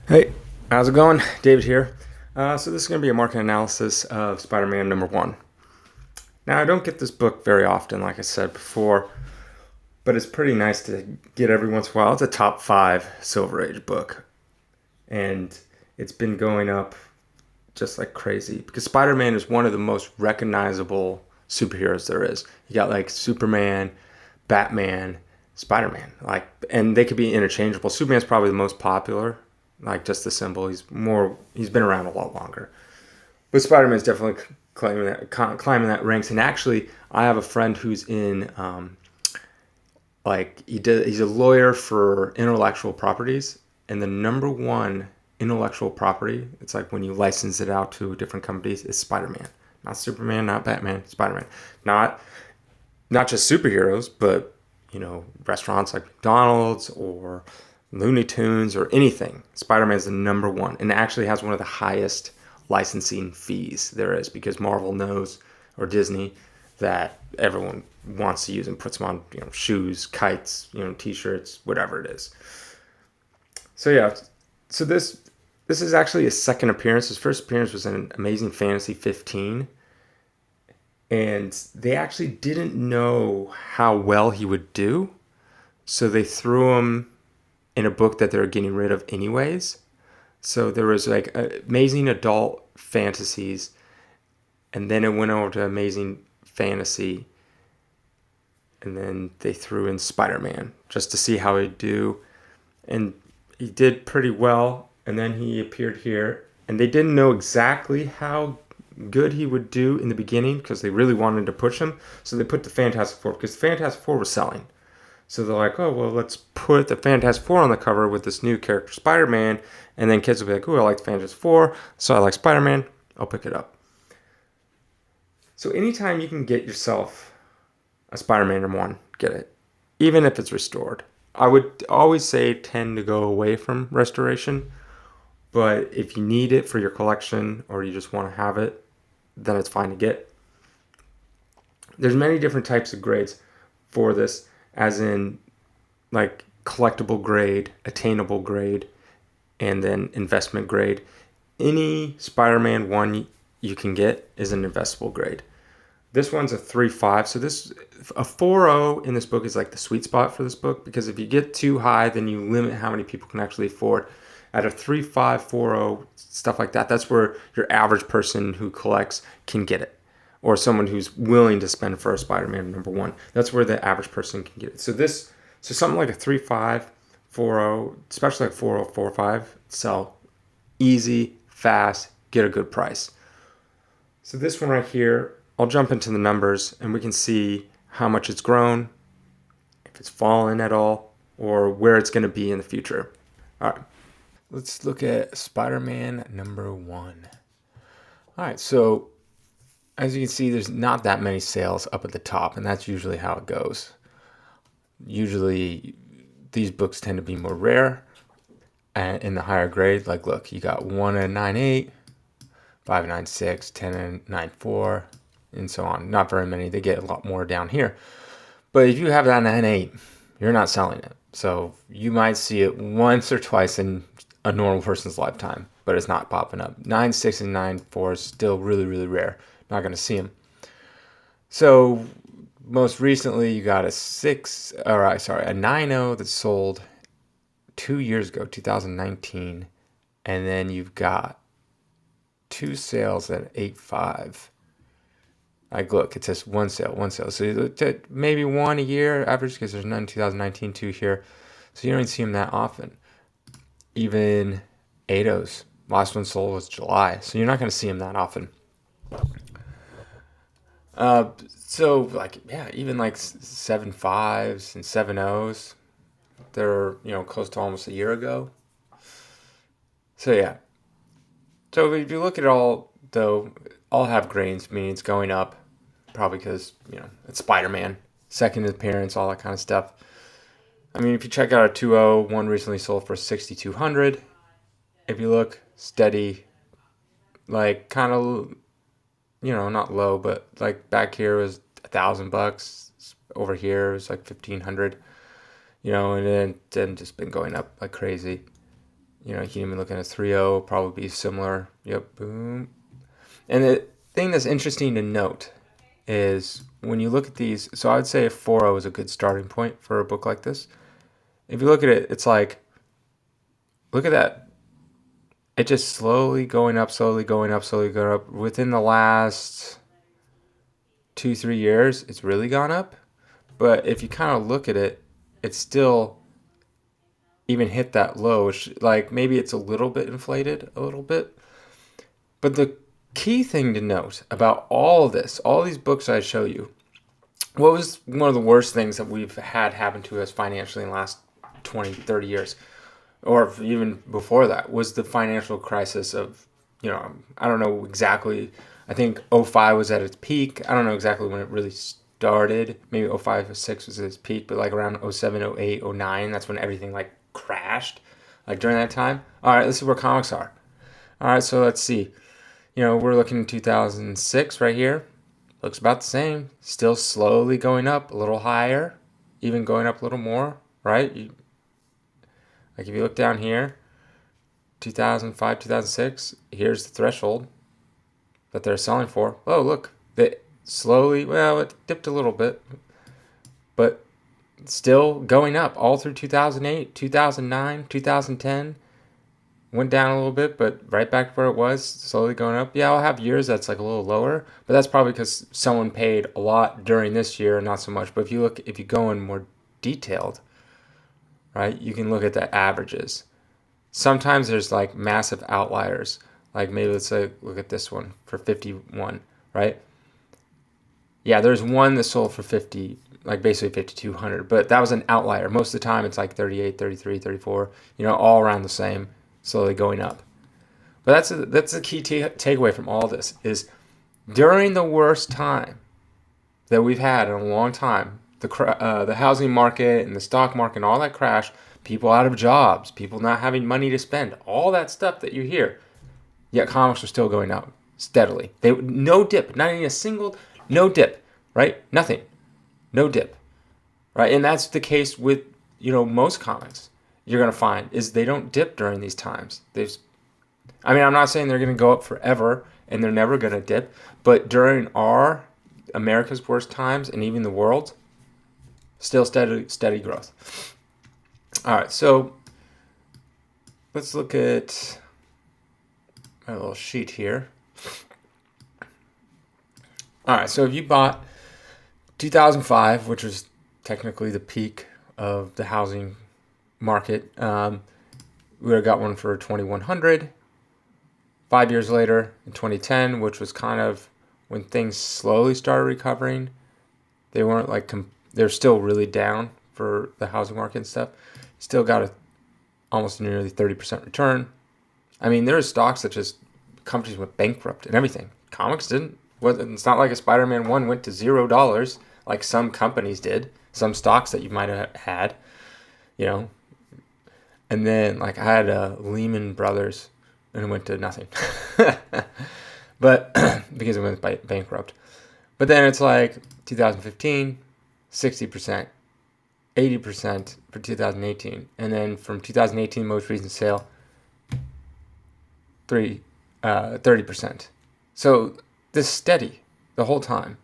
Hey, how's it going? David here. So this is going to be a market analysis of Spider-Man #1. Now, I don't get this book very often, like I said before, but it's pretty nice to get every once in a while. It's a top five Silver Age book, and it's been going up just like crazy because Spider-Man is one of the most recognizable superheroes there is. You got like Superman, Batman, Spider-Man, and they could be interchangeable. Superman's probably the most popular, like just the symbol. He's been around a lot longer. But Spider-Man's definitely climbing that ranks. And actually, I have a friend who's in he's a lawyer for intellectual properties, and the number one intellectual property, it's like when you license it out to different companies, is Spider-Man. Not Superman, not Batman, Spider-Man. Not not just superheroes, but restaurants like McDonald's or Looney Tunes or anything. Spider-Man is the number one, and it actually has one of the highest licensing fees there is because Marvel knows, or Disney, that everyone wants to use and puts them on shoes, kites, t-shirts, whatever it is. So yeah, so this is actually his second appearance. His first appearance was in Amazing Fantasy 15, and they actually didn't know how well he would do, so they threw him in a book that they were getting rid of anyways. So there was like Amazing Adult Fantasies, and then it went over to Amazing Fantasy, and then they threw in Spider-Man just to see how he'd do, and he did pretty well. And then he appeared here, and they didn't know exactly how good he would do in the beginning because they really wanted to push him. So they put the Fantastic Four because the Fantastic Four was selling. So they're like, oh, well, let's put the Fantastic Four on the cover with this new character, Spider-Man. And then kids will be like, oh, I like the Fantastic Four, so I like Spider-Man. I'll pick it up. So anytime you can get yourself a Spider-Man #1, get it. Even if it's restored. I would always say tend to go away from restoration. But if you need it for your collection or you just want to have it, then it's fine to get. There's many different types of grades for this, as in like collectible grade, attainable grade, and then investment grade. Any Spider-Man one you can get is an investable grade. This one's a 3.5, so this a 4.0 in this book is like the sweet spot for this book because if you get too high, then you limit how many people can actually afford. At a 3.5, 4.0, stuff like that, that's where your average person who collects can get it, or someone who's willing to spend for a Spider-Man #1. That's where the average person can get it. So something like a 3.5, 4.0, especially like 4.0, 4.5, sell easy, fast, get a good price. So this one right here, I'll jump into the numbers and we can see how much it's grown, if it's fallen at all, or where it's going to be in the future. All right, let's look at Spider-Man #1. All right, so as you can see, there's not that many sales up at the top, and that's usually how it goes. Usually, these books tend to be more rare and in the higher grade. Like, look, you got 1 and 9.8, 5 and 9.6, 10 and 9.4, and so on. Not very many. They get a lot more down here. But if you have that 9.8, you're not selling it. So you might see it once or twice in a normal person's lifetime, but it's not popping up. 9.6 and 9.4 is still really, really rare. Not going to see them. So most recently, you got a 9.0 that sold 2 years ago, 2019, and then you've got two sales at 8.5. Like, look, it says one sale, one sale. So you looked at maybe one a year average because there's none in 2019, two here. So you don't see them that often. Even 8.0s, last one sold was July. So you're not going to see them that often. So like, yeah, even like 7.5s and 7.0s, they're, close to almost a year ago. So yeah. So if you look at it all, though, all have grains, meaning it's going up, probably because, it's Spider-Man, second appearance, all that kind of stuff. I mean, if you check out a 2.0, one recently sold for 6,200. If you look steady, like kind of, not low, but like back here was $1,000. Over here it was like 1,500. And then just been going up like crazy. You can even look at a 3.0, probably be similar. Yep, boom. And the thing that's interesting to note is when you look at these, so I would say a 4.0 is a good starting point for a book like this. If you look at it, it's like, look at that. It just slowly going up, slowly going up, slowly going up. Within the last 2-3 years, it's really gone up. But if you kind of look at it, it's still even hit that low, which like maybe it's a little bit inflated, a little bit. But the key thing to note about all this, all these books I show you, what was one of the worst things that we've had happen to us financially in the last 20, 30 years, or even before that, was the financial crisis of, I don't know exactly. I think '05 was at its peak. I don't know exactly when it really started. Maybe '05 or '06 was at its peak, but like around '07, '08, '09, that's when everything like crashed. Like during that time. All right, let's see where comics are. All right, so let's see. We're looking at 2006 right here. Looks about the same. Still slowly going up, a little higher, even going up a little more, right? Like if you look down here, 2005, 2006, here's the threshold that they're selling for. Oh, look, they slowly, well, it dipped a little bit, but still going up all through 2008, 2009, 2010. Went down a little bit, but right back to where it was, slowly going up. Yeah, I'll have years that's like a little lower, but that's probably because someone paid a lot during this year and not so much. But if you go in more detailed, right, you can look at the averages. Sometimes there's like massive outliers. Like maybe let's say, look at this one for 51, right? Yeah, there's one that sold for 50, like basically 5,200, but that was an outlier. Most of the time it's like 38, 33, 34, all around the same, slowly going up. But that's the key takeaway from all this is during the worst time that we've had in a long time, the housing market and the stock market and all that crash, people out of jobs, people not having money to spend, all that stuff that you hear, yet comics are still going up steadily. No dip, not even a single, no dip, right? Nothing, no dip, right? And that's the case with most comics. You're gonna find is they don't dip during these times. I'm not saying they're going to go up forever and they're never going to dip, but during America's worst times and even the world, still steady growth. All right, so let's look at my little sheet here. All right, so if you bought 2005, which was technically the peak of the housing market, we would have got one for 2,100. 5 years later, in 2010, which was kind of when things slowly started recovering, they weren't like they're still really down for the housing market and stuff. Still got almost nearly 30% return. I mean, there are stocks that just companies went bankrupt and everything. Comics didn't. It's not like a SpiderMan 1 went to $0 like some companies did. Some stocks that you might have had, And then like I had Lehman Brothers and it went to nothing. But because it went bankrupt. But then it's like 2015, 60%, 80% for 2018. And then from 2018, most recent sale, 30%. So this steady the whole time.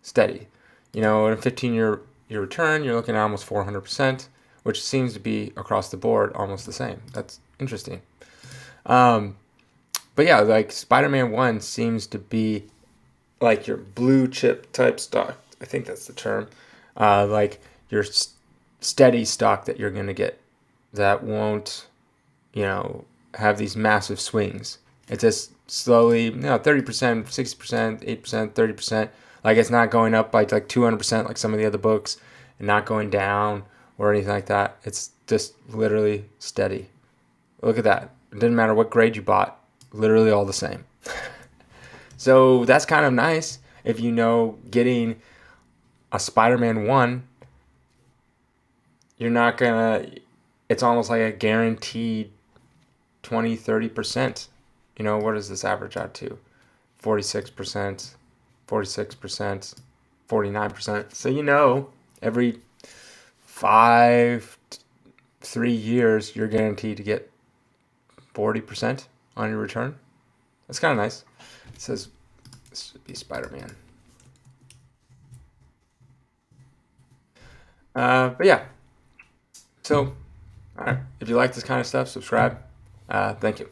Steady. In a 15-year return, you're looking at almost 400%, which seems to be across the board almost the same. That's interesting. But yeah, like SpiderMan 1 seems to be like your blue chip type stock. I think that's the term. Like your steady stock that you're going to get that won't, have these massive swings. It's just slowly, 30%, 60%, 8%, 30%. Like it's not going up by like 200% like some of the other books and not going down or anything like that. It's just literally steady. Look at that. It didn't matter what grade you bought. Literally all the same. So that's kind of nice if getting a Spider-Man 1, you're not gonna, it's almost like a guaranteed 20, 30%. What does this average out to? 46%, 46%, 49%. So every 3 years you're guaranteed to get 40% on your return. That's kind of nice. It says this should be SpiderMan. But yeah. So, all right. If you like this kind of stuff, subscribe. Thank you.